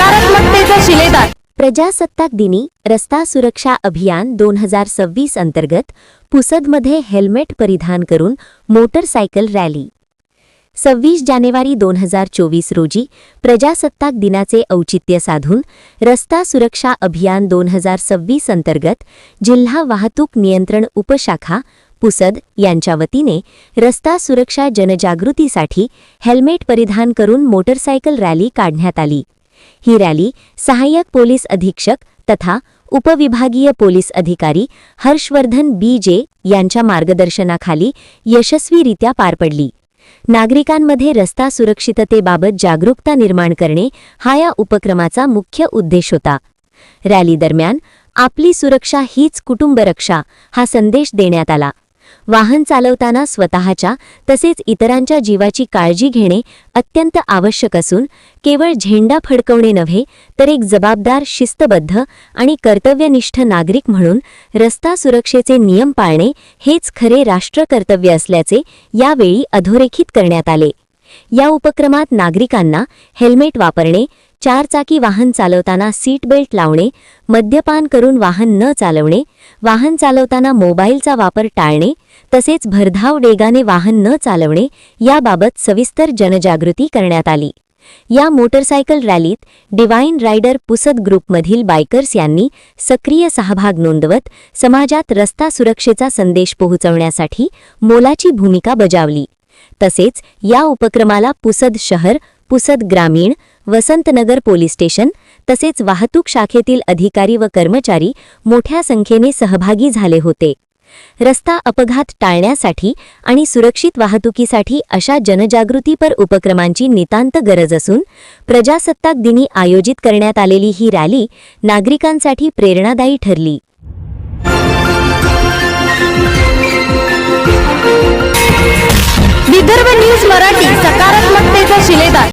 सकारात्मकतेचा शिलेदार। प्रजासत्ताक दिनी रस्ता सुरक्षा अभियान 2026 अंतर्गत पुसदमध्ये हेल्मेट परिधान करून मोटरसायकल रॅली। 26 जानेवारी 2024 रोजी प्रजासत्ताक दिनाचे औचित्य साधून रस्ता सुरक्षा अभियान 2026 अंतर्गत जिल्हा वाहतूक नियंत्रण उपशाखा पुसद यांच्या वतीने रस्ता सुरक्षा जनजागृतीसाठी हेल्मेट परिधान करून मोटरसायकल रॅली काढण्यात आली। ही रॅली सहाय्यक पोलीस अधीक्षक तथा उपविभागीय पोलीस अधिकारी हर्षवर्धन बीजे यांच्या मार्गदर्शनाखाली यशस्वीरित्या पार पडली। नागरिकांमध्ये रस्ता सुरक्षिततेबाबत जागरूकता निर्माण करणे हा या उपक्रमाचा मुख्य उद्देश होता। रॅली दरम्यान आपली सुरक्षा हीच कुटुंबरक्षा हा संदेश देण्यात आला। वाहन चालवताना स्वतःच्या तसेच इतरांच्या जीवाची काळजी घेणे अत्यंत आवश्यक असून केवळ झेंडा फडकवणे नव्हे तर एक जबाबदार, शिस्तबद्ध आणि कर्तव्यनिष्ठ नागरिक म्हणून रस्ता सुरक्षेचे नियम पाळणे हेच खरे राष्ट्रकर्तव्य असल्याचे यावेळी अधोरेखित करण्यात आले। या उपक्रमात नागरिकांना हेल्मेट वापरणे, चारचाकी वाहन चालवताना सीट बेल्ट लावणे, मद्यपान करून वाहन न चालवणे, वाहन चालवताना मोबाईलचा वापर टाळणे तसेच भरधाव वेगाने वाहन न चालवणे याबाबत सविस्तर जनजागृती करण्यात आली। या मोटरसायकल रॅलीत डिवाइन रायडर पुसद ग्रुपमधील बायकर्स यांनी सक्रिय सहभाग नोंदवत समाजात रस्ता सुरक्षेचा संदेश पोहोचवण्यासाठी मोलाची भूमिका बजावली। तसेच या उपक्रमाला पुसद शहर, पुसद ग्रामीण, वसंतनगर पोलीस स्टेशन तसेच वाहतूक शाखेतील अधिकारी व कर्मचारी मोठ्या संख्येने सहभागी झाले होते। रस्ता अपघात टाळण्यासाठी आणि सुरक्षित वाहतुकीसाठी अशा जनजागृतीपर उपक्रमांची नितांत गरज असून प्रजासत्ताक दिनी आयोजित करण्यात आलेली ही रॅली नागरिकांसाठी प्रेरणादायी ठरली।